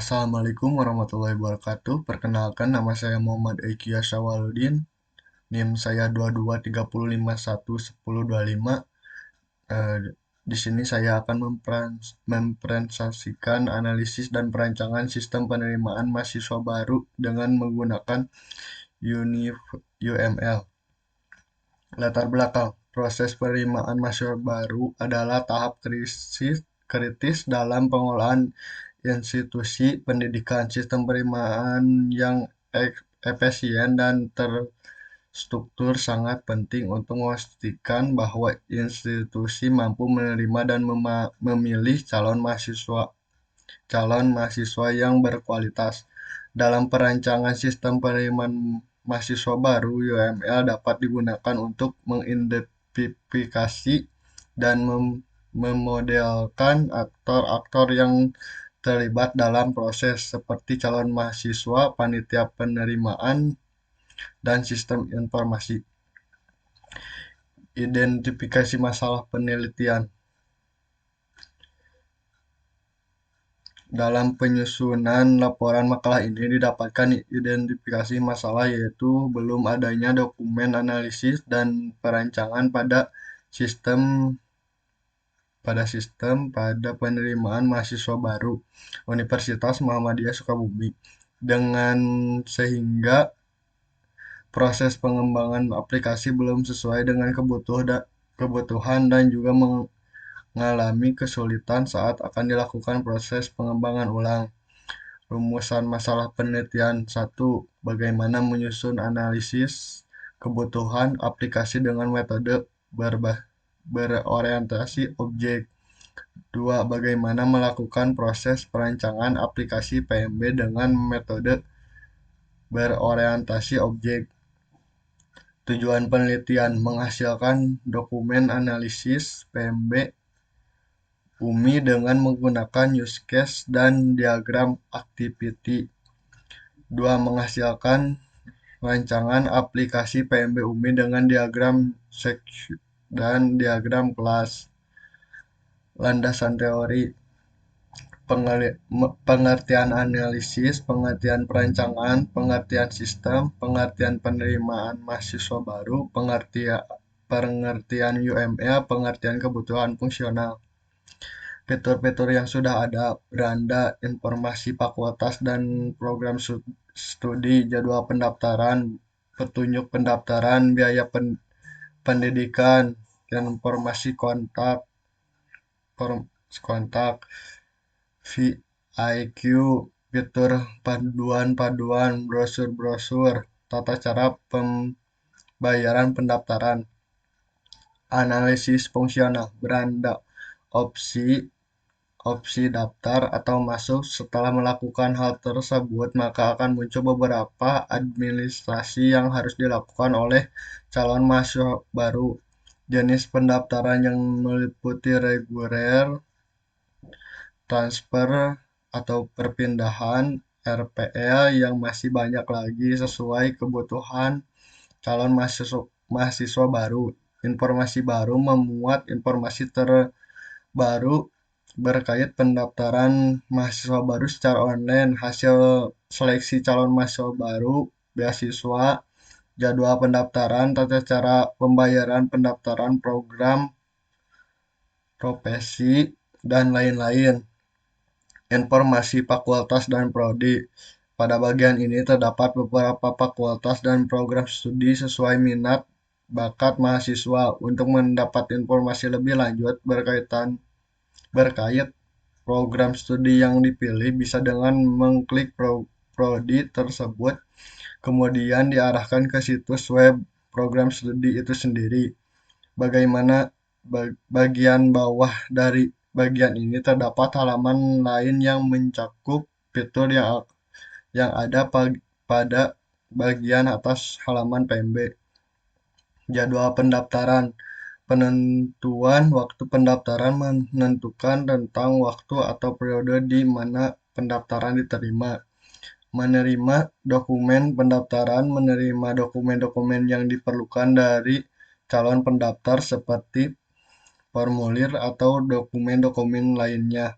Assalamualaikum warahmatullahi wabarakatuh. Perkenalkan, nama saya Muhammad Eki Syawaludin. NIM saya 2230511025. Eh, di sini saya akan mempresentasikan analisis dan perancangan sistem penerimaan mahasiswa baru dengan menggunakan UML. Latar belakang proses penerimaan mahasiswa baru adalah tahap kritis dalam pengolahan institusi pendidikan. Sistem penerimaan yang efisien dan terstruktur sangat penting untuk memastikan bahwa institusi mampu menerima dan memilih calon mahasiswa yang berkualitas. Dalam perancangan sistem penerimaan mahasiswa baru, UML dapat digunakan untuk mengidentifikasi dan memodelkan aktor-aktor yang terlibat dalam proses seperti calon mahasiswa, panitia penerimaan, dan sistem informasi. Identifikasi masalah penelitian. Dalam penyusunan laporan makalah ini didapatkan identifikasi masalah, yaitu belum adanya dokumen analisis dan perancangan sistem pada penerimaan mahasiswa baru Universitas Muhammadiyah Sukabumi, dengan sehingga proses pengembangan aplikasi belum sesuai dengan kebutuhan dan juga mengalami kesulitan saat akan dilakukan proses pengembangan ulang. Rumusan masalah penelitian 1. Bagaimana menyusun analisis kebutuhan aplikasi dengan metode berorientasi objek. 2. Bagaimana melakukan proses perancangan aplikasi PMB dengan metode berorientasi objek. Tujuan penelitian menghasilkan dokumen analisis PMB UMI dengan menggunakan use case dan diagram activity. 2. Menghasilkan rancangan aplikasi PMB UMI dengan diagram section dan diagram kelas. Landasan teori: pengertian analisis, pengertian perancangan, pengertian sistem, pengertian penerimaan mahasiswa baru, pengertian UML, pengertian kebutuhan fungsional. Fitur-fitur yang sudah ada: beranda, informasi fakultas dan program studi, jadwal pendaftaran, petunjuk pendaftaran, biaya pendidikan, informasi kontak, VIQ, fitur paduan, brosur, tata cara pembayaran pendaftaran. Analisis fungsional: beranda, opsi daftar atau masuk. Setelah melakukan hal tersebut, maka akan muncul beberapa administrasi yang harus dilakukan oleh calon mahasiswa baru. Jenis pendaftaran yang meliputi reguler, transfer atau perpindahan, RPL yang masih banyak lagi sesuai kebutuhan calon mahasiswa baru. Informasi baru: memuat informasi terbaru berkait pendaftaran mahasiswa baru secara online, hasil seleksi calon mahasiswa baru, beasiswa, jadwal pendaftaran, tata cara pembayaran pendaftaran, program, profesi, dan lain-lain. Informasi fakultas dan prodi: pada bagian ini terdapat beberapa fakultas dan program studi sesuai minat bakat mahasiswa. Untuk mendapat informasi lebih lanjut berkait program studi yang dipilih, bisa dengan mengklik prodi tersebut, kemudian diarahkan ke situs web program studi itu sendiri. Bagaimana bagian bawah dari bagian ini terdapat halaman lain yang mencakup fitur yang ada pada bagian atas halaman PMB. Jadwal pendaftaran: penentuan waktu pendaftaran menentukan tentang waktu atau periode di mana pendaftaran diterima. Menerima dokumen pendaftaran: menerima dokumen-dokumen yang diperlukan dari calon pendaftar seperti formulir atau dokumen-dokumen lainnya.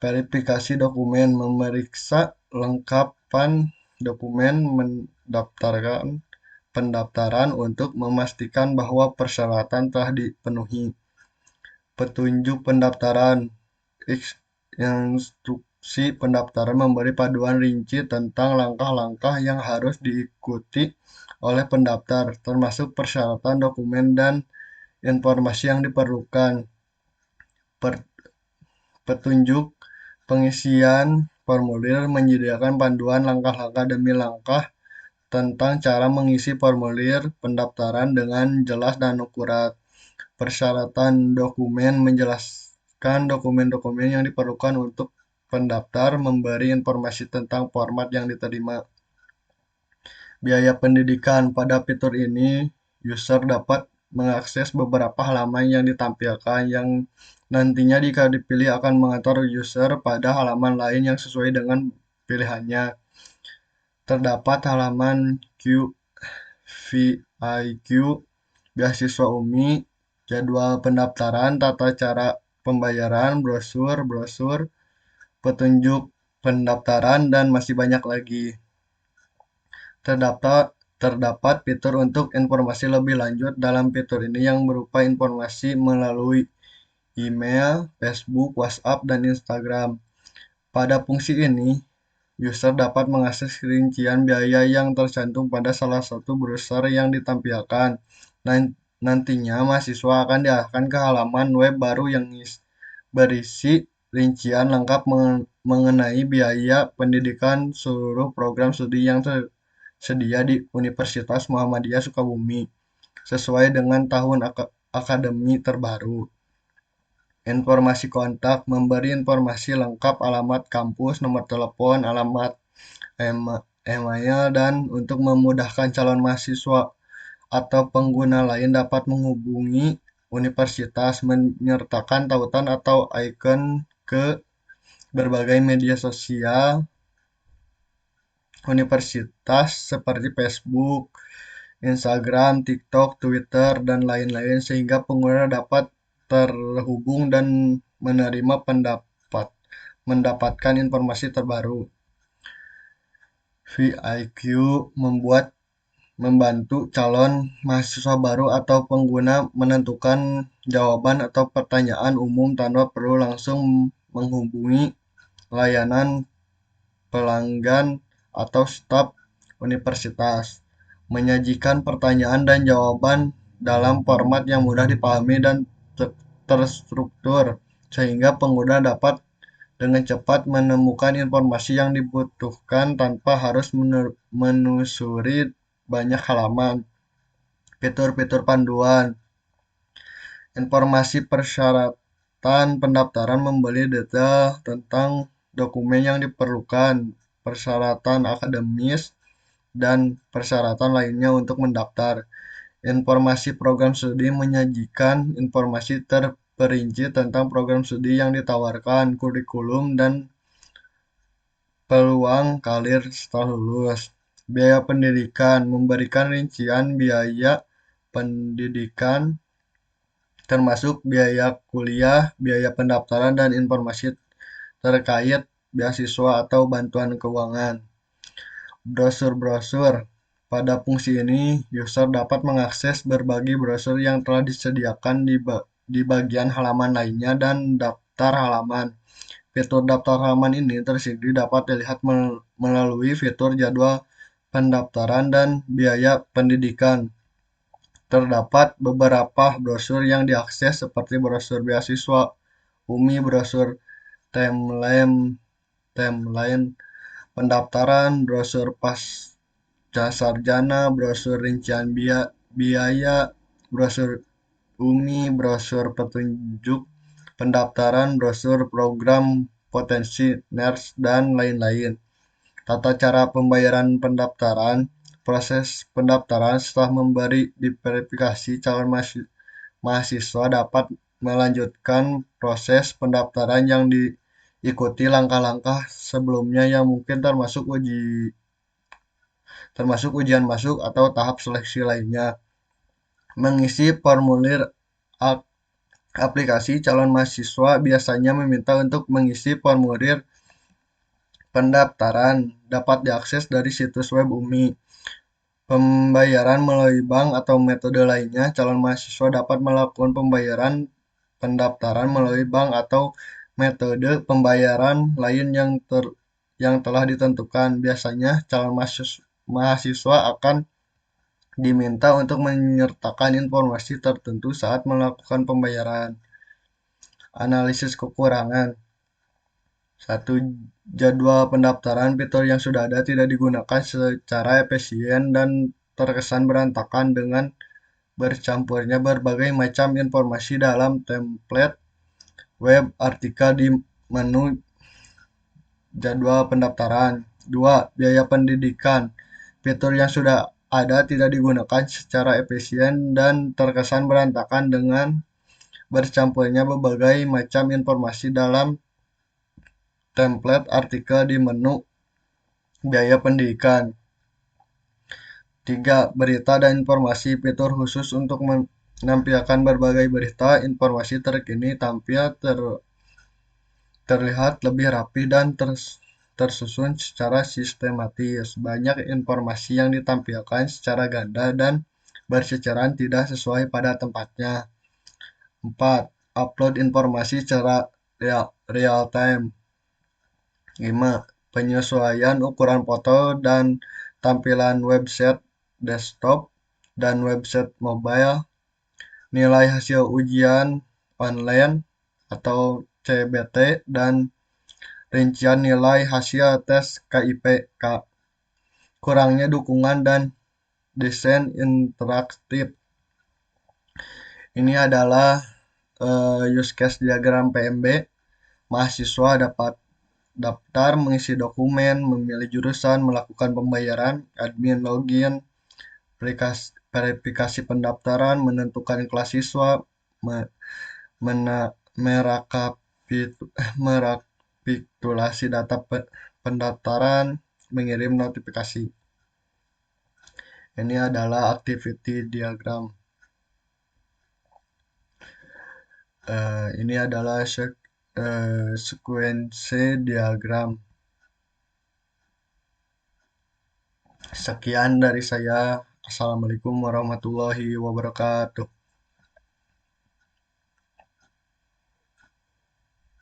Verifikasi dokumen memeriksa lengkapan dokumen pendaftaran untuk memastikan bahwa persyaratan telah dipenuhi. Petunjuk pendaftaran. Instruksi pendaftaran memberi panduan rinci tentang langkah-langkah yang harus diikuti oleh pendaftar, termasuk persyaratan dokumen dan informasi yang diperlukan. Petunjuk pengisian formulir menyediakan panduan langkah-langkah demi langkah tentang cara mengisi formulir pendaftaran dengan jelas dan akurat. Persyaratan dokumen menjelaskan dokumen-dokumen yang diperlukan untuk pendaftar, memberi informasi tentang format yang diterima. Biaya pendidikan. Pada fitur ini, user dapat mengakses beberapa halaman yang ditampilkan yang nantinya jika dipilih akan mengantar user pada halaman lain yang sesuai dengan pilihannya. Terdapat halaman FIQ, beasiswa UMI, jadwal pendaftaran, tata cara pembayaran, brosur, petunjuk pendaftaran, dan masih banyak lagi. Terdapat fitur untuk informasi lebih lanjut dalam fitur ini yang berupa informasi melalui email, Facebook, WhatsApp, dan Instagram. Pada fungsi ini, user dapat mengakses rincian biaya yang tercantum pada salah satu browser yang ditampilkan. Nantinya, mahasiswa akan diarahkan ke halaman web baru yang berisi rincian lengkap mengenai biaya pendidikan seluruh program studi yang tersedia di Universitas Muhammadiyah Sukabumi sesuai dengan tahun akademi terbaru. Informasi kontak memberi informasi lengkap alamat kampus, nomor telepon, alamat email, dan untuk memudahkan calon mahasiswa atau pengguna lain dapat menghubungi universitas menyertakan tautan atau ikon ke berbagai media sosial universitas seperti Facebook, Instagram, TikTok, Twitter, dan lain-lain sehingga pengguna dapat terhubung dan mendapatkan informasi terbaru. VIQ membantu calon mahasiswa baru atau pengguna menentukan jawaban atau pertanyaan umum tanpa perlu langsung menghubungi layanan pelanggan atau staf universitas. Menyajikan pertanyaan dan jawaban dalam format yang mudah dipahami dan terstruktur, sehingga pengguna dapat dengan cepat menemukan informasi yang dibutuhkan tanpa harus menelusuri banyak halaman. Fitur-fitur panduan. Informasi persyaratan pendaftaran memberi detail tentang dokumen yang diperlukan, persyaratan akademis, dan persyaratan lainnya untuk mendaftar. Informasi program studi menyajikan informasi terperinci tentang program studi yang ditawarkan, kurikulum, dan peluang karir setelah lulus. Biaya pendidikan memberikan rincian biaya pendidikan termasuk biaya kuliah, biaya pendaftaran, dan informasi terkait beasiswa atau bantuan keuangan. Brosur-brosur. Pada fungsi ini, user dapat mengakses berbagai brosur yang telah disediakan di bagian halaman lainnya dan daftar halaman. Fitur daftar halaman ini tersedia dapat dilihat melalui fitur jadwal pendaftaran dan biaya pendidikan. Terdapat beberapa brosur yang diakses seperti brosur beasiswa UMI, brosur timeline pendaftaran, brosur pascasarjana, brosur rincian biaya, brosur UMI, brosur petunjuk pendaftaran, brosur program potensi NERS, dan lain-lain. Tata cara pembayaran pendaftaran. Proses pendaftaran setelah memberi diverifikasi calon mahasiswa dapat melanjutkan proses pendaftaran yang diikuti langkah-langkah sebelumnya yang mungkin termasuk ujian masuk atau tahap seleksi lainnya. Mengisi formulir aplikasi, calon mahasiswa biasanya meminta untuk mengisi formulir pendaftaran dapat diakses dari situs web UMI. Pembayaran melalui bank atau metode lainnya, calon mahasiswa dapat melakukan pembayaran pendaftaran melalui bank atau metode pembayaran lain yang telah ditentukan. Biasanya, calon mahasiswa akan diminta untuk menyertakan informasi tertentu saat melakukan pembayaran. Analisis kekurangan. Satu, jadwal pendaftaran fitur yang sudah ada tidak digunakan secara efisien dan terkesan berantakan dengan bercampurnya berbagai macam informasi dalam template web artikel di menu jadwal pendaftaran. Dua, biaya pendidikan. Fitur yang sudah ada tidak digunakan secara efisien dan terkesan berantakan dengan bercampurnya berbagai macam informasi dalam template artikel di menu biaya pendidikan. Tiga, berita dan informasi. Fitur khusus untuk menampilkan berbagai berita, informasi terkini tampil terlihat lebih rapi dan tersusun secara sistematis. Banyak informasi yang ditampilkan secara ganda dan berseceran tidak sesuai pada tempatnya. 4. Upload informasi secara real time. 5. Penyesuaian ukuran foto dan tampilan website desktop dan website mobile. Nilai hasil ujian online atau CBT dan rincian nilai hasil tes KIPK. Kurangnya dukungan dan desain interaktif. Ini adalah use case diagram PMB. Mahasiswa dapat daftar, mengisi dokumen, memilih jurusan, melakukan pembayaran, admin login, verifikasi pendaftaran, menentukan kelas siswa, merekapitulasi data pendaftaran, mengirim notifikasi. Ini adalah activity diagram. Ini adalah sequence diagram. Sekian dari saya. Assalamualaikum warahmatullahi wabarakatuh.